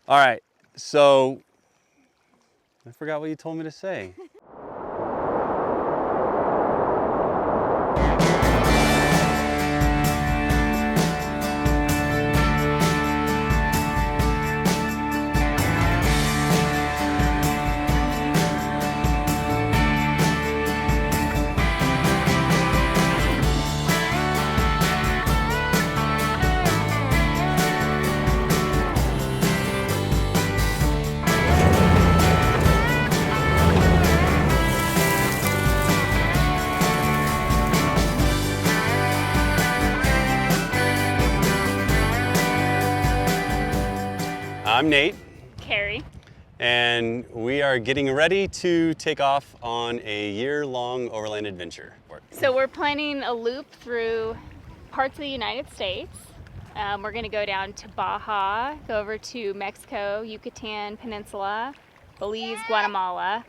All right, so I forgot what you told me to say. I'm Nate. Carrie. And we are getting ready to take off on a year-long overland adventure. So we're planning a loop through parts of the United States. We're going to go down to Baja, go over to Mexico, Yucatan Peninsula, Belize, Guatemala.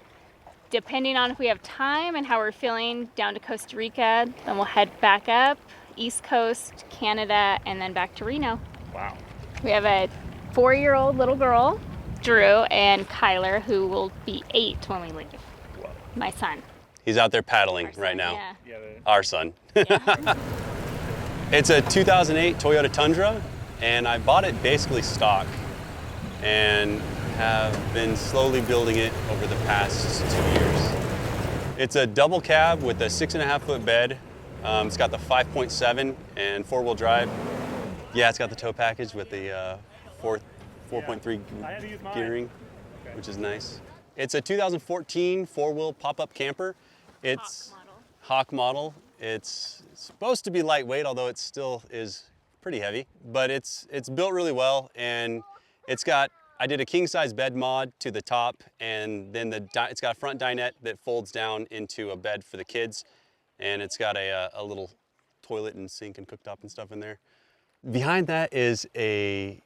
Depending on if we have time and how we're feeling, down to Costa Rica. Then we'll head back up, East Coast, Canada, and then back to Reno. Wow. We have a 4-year-old little girl, Drew, and Kyler, who will be 8 when we leave. Whoa. My son. He's out there paddling Our right son, now. Yeah. Our son. Yeah. It's a 2008 Toyota Tundra, and I bought it basically stock and have been slowly building it over the past 2 years. It's a double cab with a 6.5-foot bed. It's got the 5.7 and 4-wheel drive. Yeah, it's got the tow package with the 4.3 gearing, which is nice. It's a 2014 4-wheel pop-up camper. It's Hawk model. It's supposed to be lightweight, although it still is pretty heavy. But it's built really well, and I did a king-size bed mod to the top, and then it's got a front dinette that folds down into a bed for the kids, and it's got a little toilet and sink and cooktop and stuff in there. Behind that is a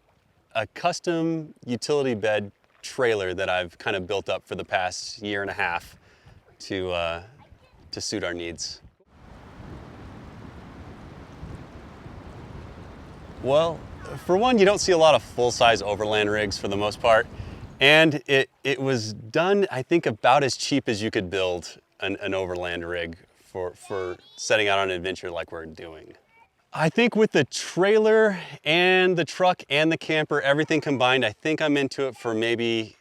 custom utility bed trailer that I've kind of built up for the past year and a half to suit our needs. Well, for one, you don't see a lot of full-size overland rigs for the most part, and it was done, I think, about as cheap as you could build an overland rig for setting out on an adventure like we're doing. I think with the trailer and the truck and the camper, everything combined, I think I'm into it for maybe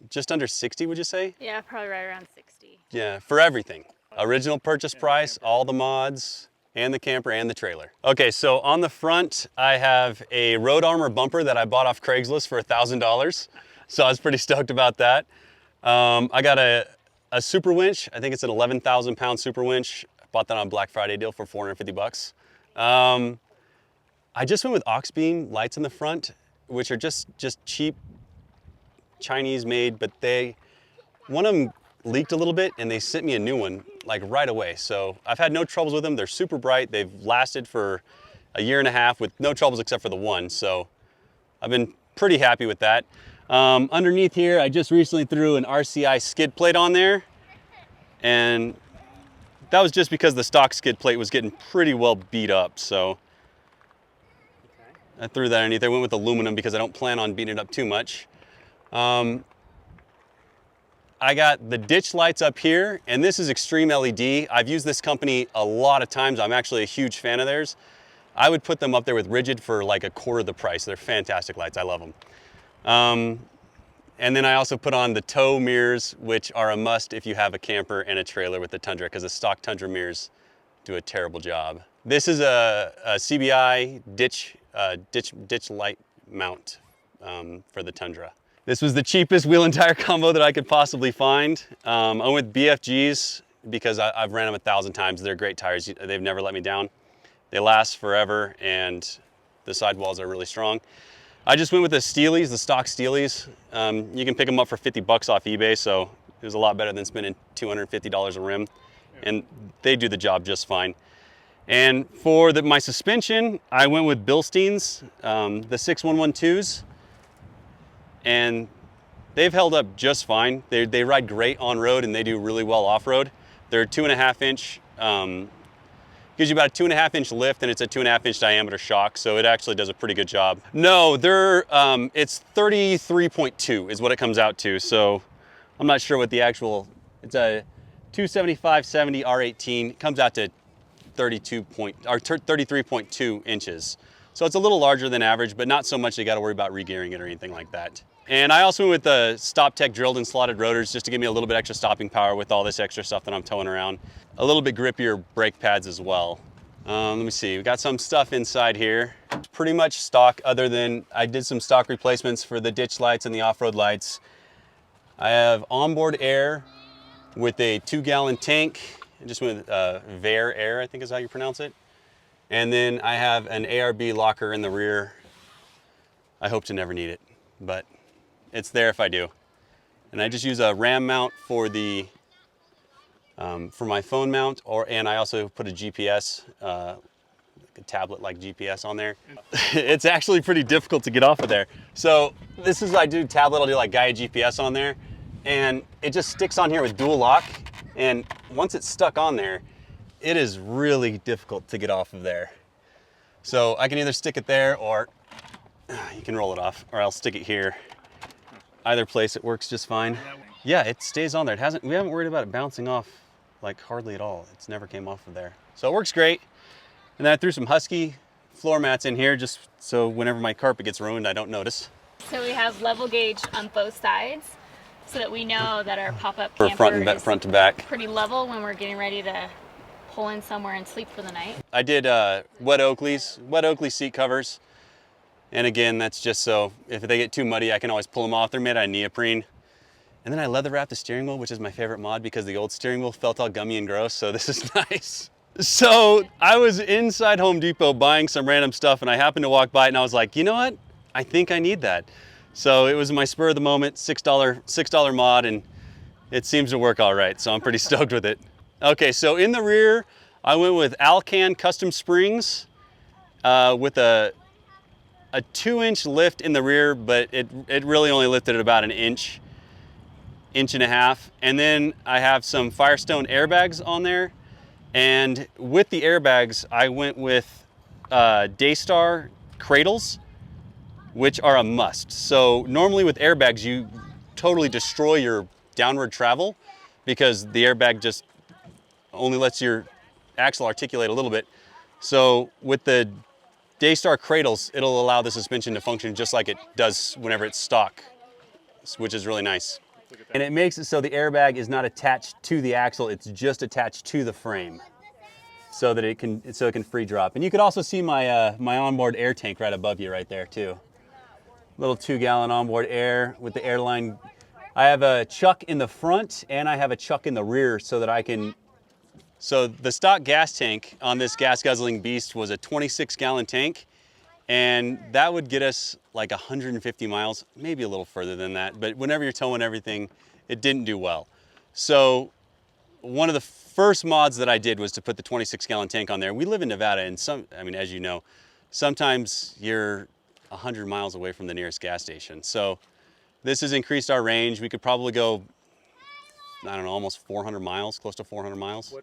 just under 60, would you say? Yeah, probably right around 60. Yeah, for everything. Original purchase price, all the mods, and the camper and the trailer. Okay, so on the front, I have a Road Armor bumper that I bought off Craigslist for $1,000. So I was pretty stoked about that. I got a super winch. I think it's an 11,000 pound super winch. I bought that on Black Friday deal for 450 bucks. I just went with aux beam lights in the front, which are just cheap Chinese made, but one of them leaked a little bit and they sent me a new one like right away. So I've had no troubles with them. They're super bright. They've lasted for a year and a half with no troubles except for the one. So I've been pretty happy with that. Underneath here, I just recently threw an RCI skid plate on there, and that was just because the stock skid plate was getting pretty well beat up. So I threw that underneath. I went with aluminum because I don't plan on beating it up too much. I got the ditch lights up here, and this is Extreme LED. I've used this company a lot of times. I'm actually a huge fan of theirs. I would put them up there with Rigid for like a quarter the price. They're fantastic lights. I love them. And then I also put on the tow mirrors, which are a must if you have a camper and a trailer with the Tundra, because the stock Tundra mirrors do a terrible job. This is a CBI ditch light mount for the Tundra. This was the cheapest wheel and tire combo that I could possibly find. I went with BFGs because I've ran them 1,000 times. They're great tires. They've never let me down. They last forever, and the sidewalls are really strong. I just went with the Steelies, the stock Steelies. You can pick them up for 50 bucks off eBay, so it was a lot better than spending $250 a rim, and they do the job just fine. And for my suspension, I went with Bilstein's, the 6112s, and they've held up just fine. They ride great on road, and they do really well off road. They're 2.5 inch. You Gives you about a 2.5-inch lift, and it's a 2.5-inch diameter shock, so it actually does a pretty good job. No, it's 33.2 is what it comes out to, so I'm not sure what the actual, it's a 275/70 R18. It comes out to 33.2 inches. So it's a little larger than average, but not so much you got to worry about re-gearing it or anything like that. And I also went with the Stop Tech drilled and slotted rotors just to give me a little bit extra stopping power with all this extra stuff that I'm towing around. A little bit grippier brake pads as well. Let me see, we got some stuff inside here. Pretty much stock, other than I did some stock replacements for the ditch lights and the off-road lights. I have onboard air with a 2-gallon tank. I just went with Vare Air, I think is how you pronounce it. And then I have an ARB locker in the rear. I hope to never need it, but it's there if I do. And I just use a RAM mount for the for my phone mount, and I also put a GPS, like a tablet-like GPS on there. It's actually pretty difficult to get off of there. So this is, I do tablet, I'll do like Gaia GPS on there, and it just sticks on here with dual lock. And once it's stuck on there, it is really difficult to get off of there. So I can either stick it there, or you can roll it off, or I'll stick it here. Either place, it works just fine. Yeah, it stays on there. We haven't worried about it bouncing off like hardly at all. It's never came off of there. So it works great. And then I threw some Husky floor mats in here just so whenever my carpet gets ruined, I don't notice. So we have level gauge on both sides so that we know that our pop-up For camper is front to back. pretty level when we're getting ready to pull in somewhere and sleep for the night. I did wet Oakley seat covers. And again, that's just so if they get too muddy, I can always pull them off. They're made out of neoprene. And then I leather wrapped the steering wheel, which is my favorite mod because the old steering wheel felt all gummy and gross, so this is nice. So I was inside Home Depot buying some random stuff, and I happened to walk by it, and I was like, you know what? I think I need that. So it was my spur of the moment, $6 mod, and it seems to work all right, so I'm pretty stoked with it. Okay, so in the rear, I went with Alcan custom springs with a 2-inch lift in the rear, but it really only lifted it about an inch and a half. And then I have some Firestone airbags on there. And with the airbags, I went with Daystar cradles, which are a must. So normally with airbags, you totally destroy your downward travel because the airbag just only lets your axle articulate a little bit. So with the Daystar cradles, it'll allow the suspension to function just like it does whenever it's stock, which is really nice. And it makes it so the airbag is not attached to the axle, it's just attached to the frame so that it can free drop. And you could also see my my onboard air tank right above you right there too. Little 2-gallon onboard air with the airline. I have a chuck in the front and I have a chuck in the rear so that I can. So the stock gas tank on this gas guzzling beast was a 26-gallon tank, and that would get us like 150 miles, maybe a little further than that, but whenever you're towing everything, it didn't do well. So one of the first mods that I did was to put the 26-gallon tank on there. We live in Nevada, and as you know, sometimes you're 100 miles away from the nearest gas station. So this has increased our range. We could probably go, I don't know, almost 400 miles, close to 400 miles.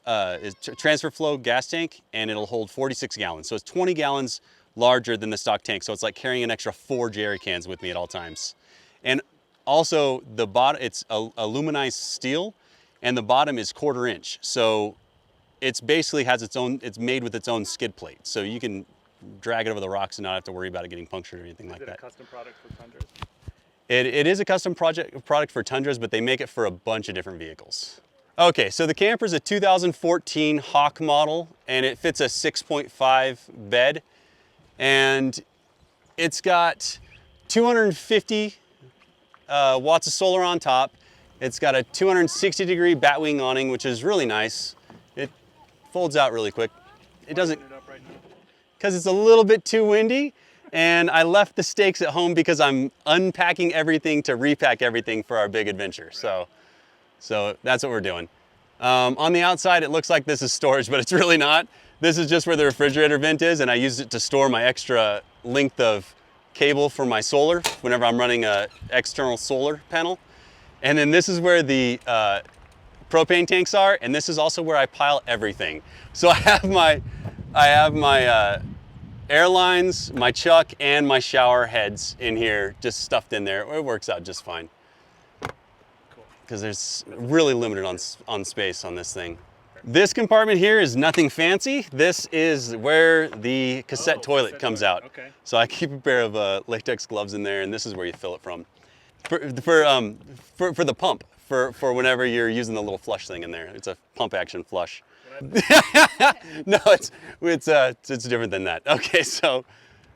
It's a transfer flow gas tank, and it'll hold 46 gallons. So it's 20 gallons larger than the stock tank. So it's like carrying an extra 4 jerry cans with me at all times. And also the bottom, it's aluminized steel, and the bottom is 1/4 inch. So it's basically has its own, it's made with its own skid plate. So you can drag it over the rocks and not have to worry about it getting punctured or anything like that. Is it a custom product for Tundras? It is a custom product for Tundras, but they make it for a bunch of different vehicles. Okay, so the camper is a 2014 Hawk model, and it fits a 6.5 bed, and it's got 250 watts of solar on top. It's got a 260-degree batwing awning, which is really nice. It folds out really quick. It doesn't, because it's a little bit too windy, and I left the stakes at home because I'm unpacking everything to repack everything for our big adventure. So that's what we're doing. On the outside, it looks like this is storage, but it's really not. This is just where the refrigerator vent is, and I use it to store my extra length of cable for my solar whenever I'm running an external solar panel. And then this is where the propane tanks are, and this is also where I pile everything. So I have my airlines, my chuck, and my shower heads in here, just stuffed in there. It works out just fine. Because there's really limited on space on this thing. This compartment here is nothing fancy. This is where the cassette toilet comes out. Okay. So I keep a pair of latex gloves in there, and this is where you fill it from. For the pump, for whenever you're using the little flush thing in there. It's a pump action flush. No, it's different than that. Okay, so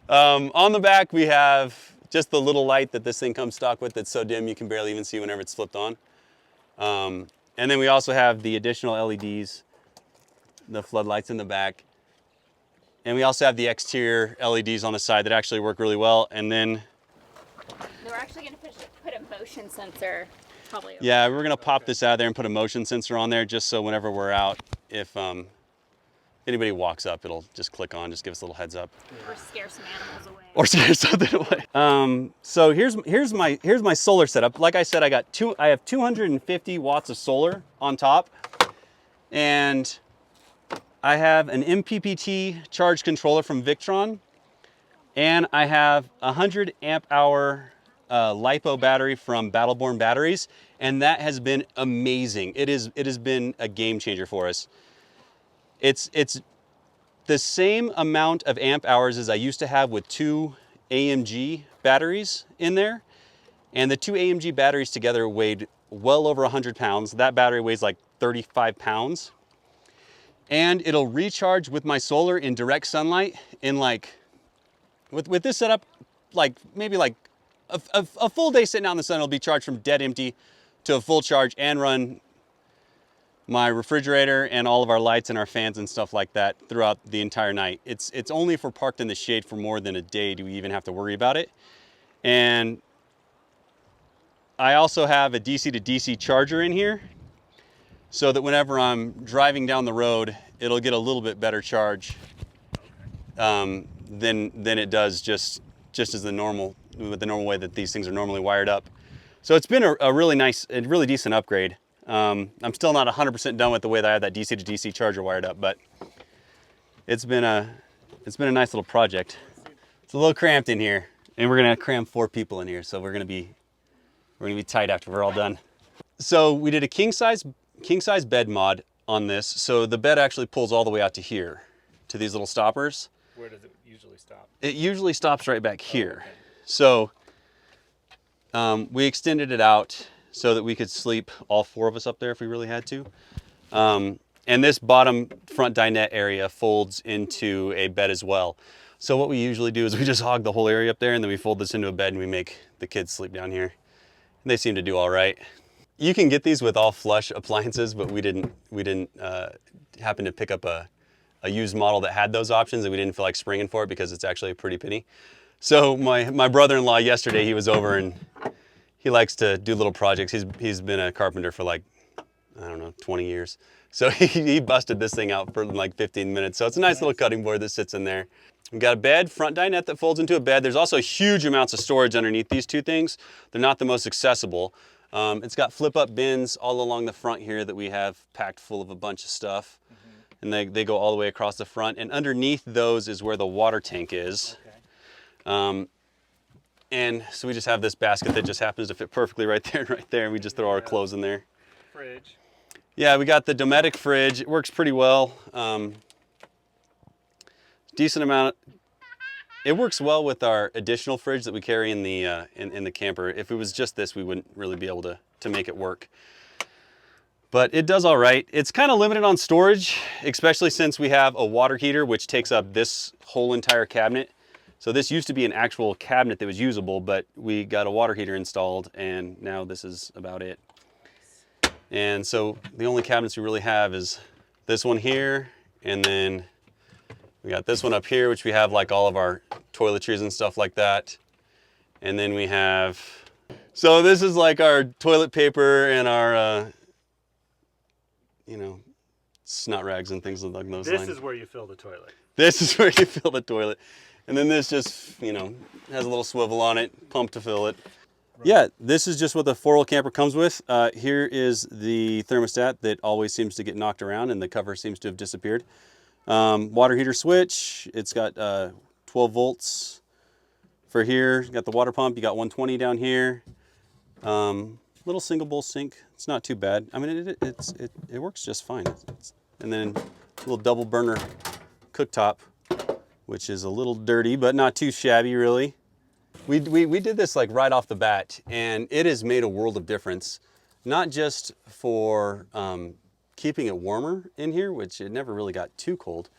on the back we have just the little light that this thing comes stock with that's so dim you can barely even see whenever it's flipped on. And then we also have the additional LEDs, the floodlights in the back. And we also have the exterior LEDs on the side that actually work really well. And then We're actually going to put a motion sensor probably over. yeah, we're gonna pop this out of there and put a motion sensor on there just so whenever we're out, if anybody walks up, it'll just click on, just give us a little heads up. Or scare some animals away. Or scare something away. So here's my solar setup. Like I said, I have 250 watts of solar on top, and I have an MPPT charge controller from Victron, and I have a 100 amp hour LiPo battery from Battleborn Batteries, and that has been amazing. It has been a game changer for us. It's the same amount of amp hours as I used to have with 2 AMG batteries in there, and the 2 AMG batteries together weighed well over 100 pounds. That battery weighs like 35 pounds, and it'll recharge with my solar in direct sunlight in like with this setup, like maybe like a full day sitting out in the sun. It'll be charged from dead empty to a full charge and run my refrigerator and all of our lights and our fans and stuff like that throughout the entire night. It's only if we're parked in the shade for more than a day do we even have to worry about it. And I also have a DC to DC charger in here so that whenever I'm driving down the road, it'll get a little bit better charge than it does just as the normal way that these things are normally wired up. So it's been a really nice, a really decent upgrade. I'm still not 100% done with the way that I have that DC to DC charger wired up, but it's been a nice little project. It's a little cramped in here, and we're gonna cram 4 people in here, so we're gonna be tight after we're all done. So we did a king size bed mod on this, so the bed actually pulls all the way out to here, to these little stoppers. Where does it usually stop? It usually stops right back here. Okay. So we extended it out so that we could sleep all 4 of us up there if we really had to. And this bottom front dinette area folds into a bed as well. So what we usually do is we just hog the whole area up there, and then we fold this into a bed and we make the kids sleep down here. And they seem to do all right. You can get these with all flush appliances, but we didn't happen to pick up a used model that had those options, and we didn't feel like springing for it because it's actually a pretty penny. So my brother-in-law yesterday, he was over and he likes to do little projects. He's been a carpenter for like, I don't know, 20 years. So he busted this thing out for like 15 minutes. So it's a nice little cutting board that sits in there. We've got a bed, front dinette that folds into a bed. There's also huge amounts of storage underneath these 2 things. They're not the most accessible. It's got flip-up bins all along the front here that we have packed full of a bunch of stuff. And they go all the way across the front. And underneath those is where the water tank is. Okay. And so we just have this basket that just happens to fit perfectly right there and right there. And we just throw our clothes in there. Fridge. Yeah, we got the Dometic fridge. It works pretty well. Decent amount. It works well with our additional fridge that we carry in the in the camper. If it was just this, we wouldn't really be able to make it work. But it does all right. It's kind of limited on storage, especially since we have a water heater, which takes up this whole entire cabinet. So this used to be an actual cabinet that was usable, but we got a water heater installed, and now this is about it. And so the only cabinets we really have is this one here, and then we got this one up here, which we have like all of our toiletries and stuff like that. And then we have, so this is like our toilet paper and our, snot rags and things along those lines. This is where you fill the toilet. This is where you fill the toilet. And then this just, has a little swivel on it, pump to fill it. Yeah, this is just what the 4-wheel camper comes with. Here is the thermostat that always seems to get knocked around and the cover seems to have disappeared. Water heater switch. It's got 12 volts for here. You got the water pump. You got 120 down here. Little single bowl sink. It's not too bad. I mean, it works just fine. And then a little double burner cooktop, which is a little dirty, but not too shabby really. We did this like right off the bat, and it has made a world of difference, not just for keeping it warmer in here, which it never really got too cold,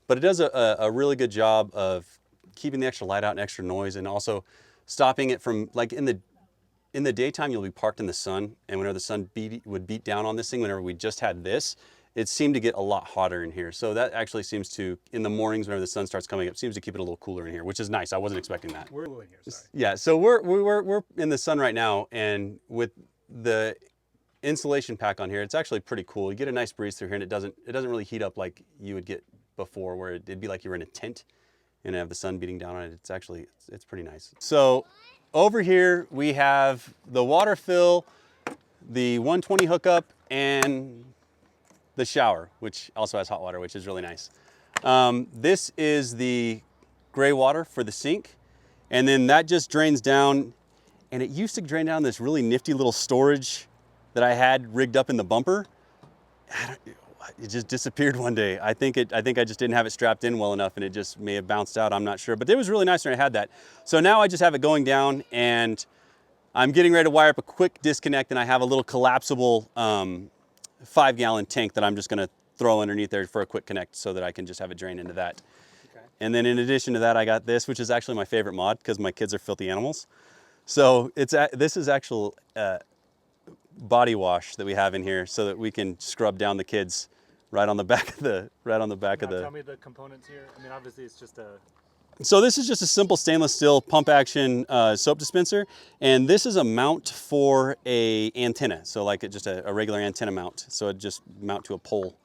but it does a really good job of keeping the extra light out and extra noise, and also stopping it from, like in the daytime, you'll be parked in the sun, and whenever the sun would beat down on this thing, whenever we just had this, it seemed to get a lot hotter in here. So that actually seems to, in the mornings whenever the sun starts coming up, seems to keep it a little cooler in here, which is nice. I wasn't expecting that. We're cooling here, sorry. Yeah, so we're in the sun right now, and with the insulation pack on here, it's actually pretty cool. You get a nice breeze through here, and it doesn't really heat up like you would get before, where it'd be like you were in a tent and have the sun beating down on it. It's actually, it's pretty nice. So over here we have the water fill, the 120 hookup, and the shower, which also has hot water, which is really nice. This is the gray water for the sink, and then that just drains down, and it used to drain down this really nifty little storage that I had rigged up in the bumper. It just disappeared one day. I think I just didn't have it strapped in well enough, and it just may have bounced out, I'm not sure, but it was really nice when I had that. So now I just have it going down, and I'm getting ready to wire up a quick disconnect, and I have a little collapsible 5-gallon tank that I'm just gonna throw underneath there for a quick connect so that I can just have it drain into that. Okay. And then in addition to that, I got this, which is actually my favorite mod because my kids are filthy animals. So this is actual body wash that we have in here so that we can scrub down the kids right on the back of the, Tell me the components here. I mean, obviously it's just a... So this is just a simple stainless steel pump action soap dispenser, and this is a mount for a antenna. So like just a regular antenna mount. So it just mount to a pole,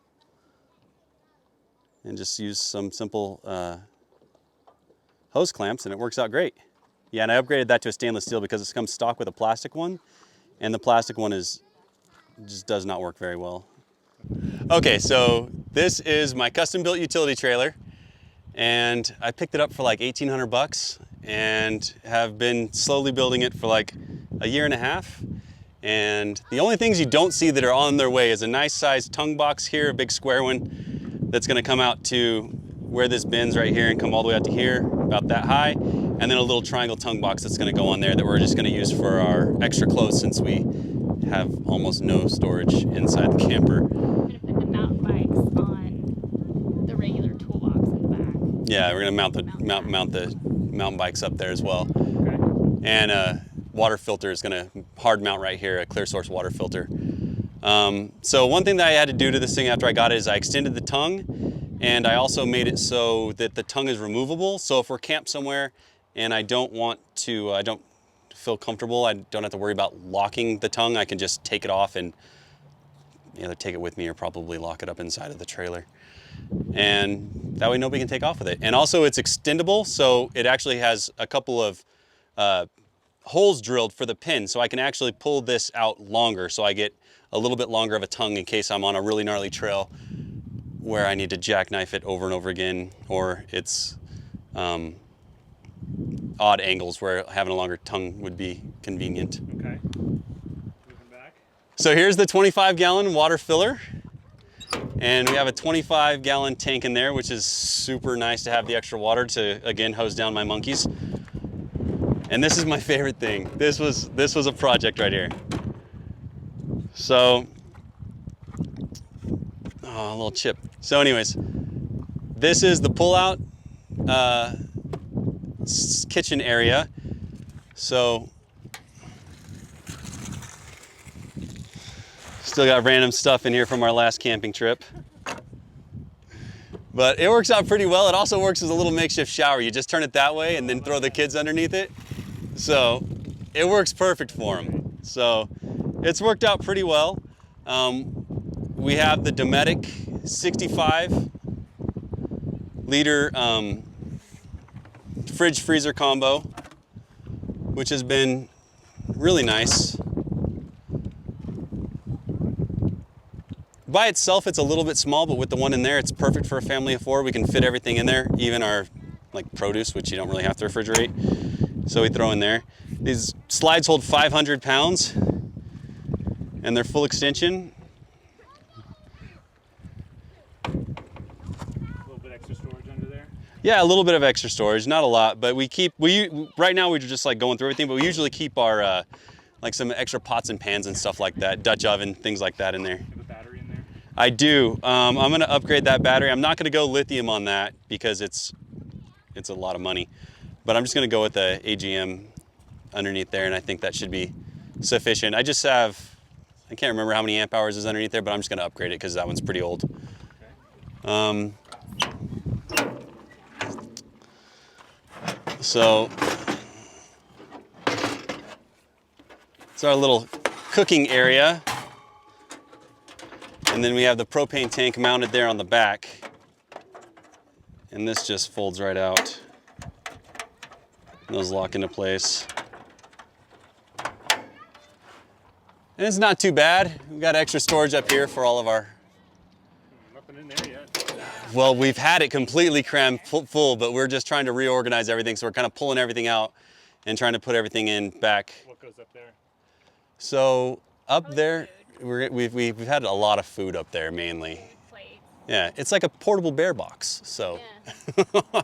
and just use some simple hose clamps, and it works out great. Yeah, and I upgraded that to a stainless steel because it comes stock with a plastic one, and the plastic one just does not work very well. Okay, so this is my custom built utility trailer. And I picked it up for like 1,800 bucks and have been slowly building it for like a year and a half. And the only things you don't see that are on their way is a nice sized tongue box here, a big square one that's gonna come out to where this bends right here and come all the way out to here, about that high. And then a little triangle tongue box that's gonna go on there that we're just gonna use for our extra clothes since we have almost no storage inside the camper. I'm gonna put the mountain bikes on the regular toolbox in the back. Yeah, we're gonna mount the mountain bikes up there as well. Okay. And a water filter is gonna hard mount right here, a clear source water filter. So one thing that I had to do to this thing after I got it is I extended the tongue, and I also made it so that the tongue is removable. So if we're camped somewhere and I don't feel comfortable, I don't have to worry about locking the tongue, I can just take it off and either take it with me or probably lock it up inside of the trailer. And that way nobody can take off with it. And also it's extendable, so it actually has a couple of holes drilled for the pin, so I can actually pull this out longer, so I get a little bit longer of a tongue in case I'm on a really gnarly trail where I need to jackknife it over and over again, or it's odd angles where having a longer tongue would be convenient. Okay. Moving back. So here's the 25-gallon water filler. And we have a 25-gallon tank in there, which is super nice to have the extra water to, again, hose down my monkeys. And this is my favorite thing. This was a project right here. So, oh, a little chip. So anyways, this is the pull-out kitchen area. So, still got random stuff in here from our last camping trip. But it works out pretty well. It also works as a little makeshift shower. You just turn it that way and then throw the kids underneath it. So it works perfect for them. So it's worked out pretty well. We have the Dometic 65 liter fridge freezer combo, which has been really nice. By itself, it's a little bit small, but with the one in there, it's perfect for a family of 4. We can fit everything in there, even our like produce, which you don't really have to refrigerate. So we throw in there. These slides hold 500 pounds, and they're full extension. A little bit extra storage under there. Yeah, a little bit of extra storage, not a lot, but right now we're just like going through everything, but we usually keep our like some extra pots and pans and stuff like that, Dutch oven, things like that in there. You have a battery in there? I do. I'm gonna upgrade that battery. I'm not gonna go lithium on that because it's a lot of money, but I'm just gonna go with the AGM underneath there, and I think that should be sufficient. I can't remember how many amp hours is underneath there, but I'm just gonna upgrade it because that one's pretty old. Okay. So it's our little cooking area. And then we have the propane tank mounted there on the back. And this just folds right out. And those lock into place. And it's not too bad. We've got extra storage up here for all of our... Nothing in there yet. Well, we've had it completely crammed full, but we're just trying to reorganize everything. So we're kind of pulling everything out and trying to put everything in back. What goes up there? So up there, we've had a lot of food up there mainly. Plates. Yeah, it's like a portable bear box, so Yeah.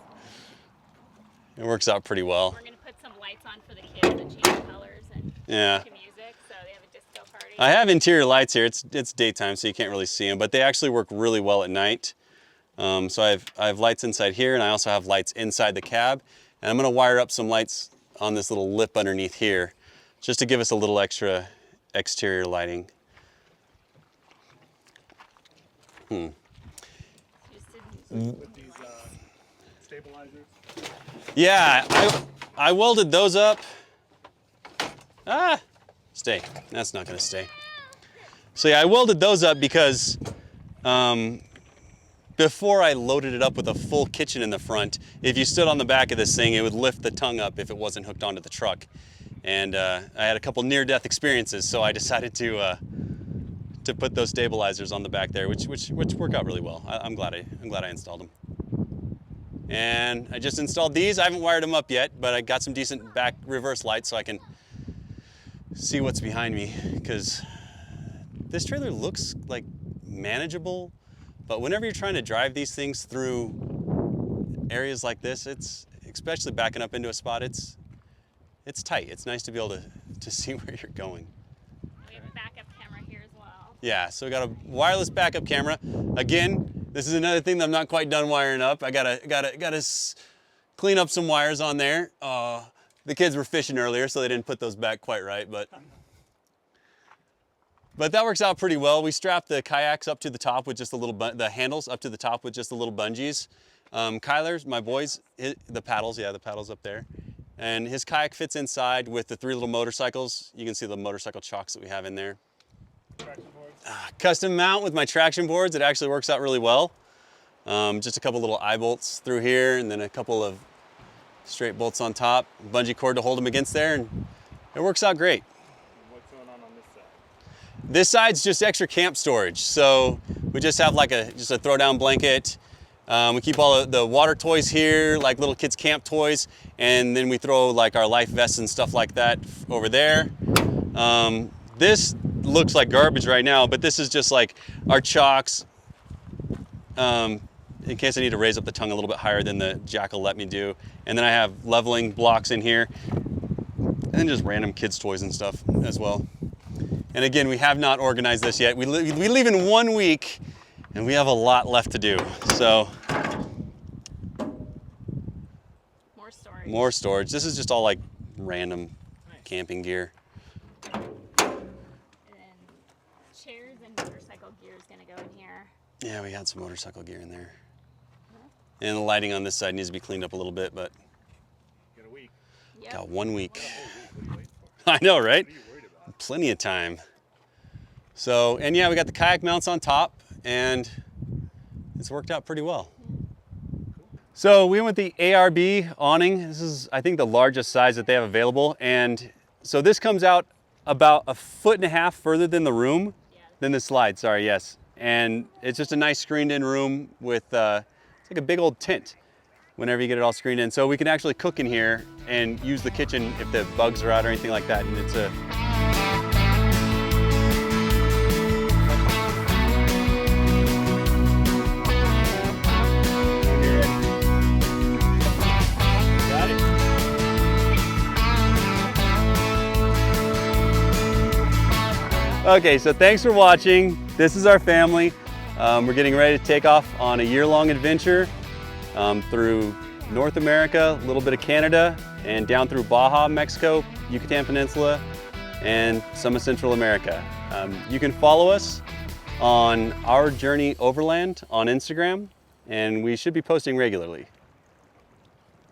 it works out pretty well. We're gonna put some lights on for the kids that change colors and Yeah. to music, so they have a disco party. I have interior lights here. It's daytime, so you can't really see them, but they actually work really well at night. So I have lights inside here, and I also have lights inside the cab, and I'm gonna wire up some lights on this little lip underneath here, just to give us a little extra exterior lighting. Just didn't- With these stabilizers. Yeah, I welded those up. Stay. That's not gonna stay. So yeah, I welded those up because before I loaded it up with a full kitchen in the front, if you stood on the back of this thing, it would lift the tongue up if it wasn't hooked onto the truck. And I had a couple near-death experiences, so I decided to put those stabilizers on the back there, which work out really well. I'm glad I installed them. And I just installed these. I haven't wired them up yet, but I got some decent back reverse lights so I can see what's behind me, because this trailer looks like manageable, but whenever you're trying to drive these things through areas like this, it's especially backing up into a spot, it's tight. It's nice to be able to see where you're going. We have a backup camera here as well. Yeah, so we got a wireless backup camera. Again, this is another thing that I'm not quite done wiring up. I gotta clean up some wires on there. The kids were fishing earlier, so they didn't put those back quite right, but that works out pretty well. We strapped the kayaks up to the top with just a little, the handles up to the top with just the little bungees. Kyler's, my boy's, the paddles up there. And his kayak fits inside with the 3 little motorcycles. You can see the motorcycle chocks that we have in there. Traction boards. Custom mount with my traction boards. It actually works out really well. Just a couple little eye bolts through here, and then a couple of straight bolts on top, bungee cord to hold them against there, and it works out great. And what's going on this side? This side's just extra camp storage. So we just have like just a throw down blanket. We keep all the water toys here, like little kids camp toys, and then we throw like our life vests and stuff like that over there. This looks like garbage right now, but this is just like our chocks, in case I need to raise up the tongue a little bit higher than the jack will let me do. And then I have leveling blocks in here, and then just random kids toys and stuff as well. And again, we have not organized this yet. We leave in 1 week, and we have a lot left to do. So More storage. more storage. This is just all like random camping gear. And then chairs and motorcycle gear is gonna go in here. Yeah, we had some motorcycle gear in there. And the lighting on this side needs to be cleaned up a little bit, but Got a week. Yep. got 1 week. What are you waiting for? I know, right? What are you worried about? Plenty of time. So, and yeah, we got the kayak mounts on top, and it's worked out pretty well. So we went with the ARB awning. This is, I think, the largest size that they have available. And So this comes out about 1.5 feet further than the room, than the slide, sorry, yes. And it's just a nice screened in room with, it's like a big old tent whenever you get it all screened in. So we can actually cook in here and use the kitchen if the bugs are out or anything like that. And it's a, got it? Okay, so thanks for watching. This is our family. We're getting ready to take off on a year-long adventure through North America, a little bit of Canada, and down through Baja, Mexico, Yucatan Peninsula, and some of Central America. You can follow us on Our Journey Overland on Instagram, and we should be posting regularly.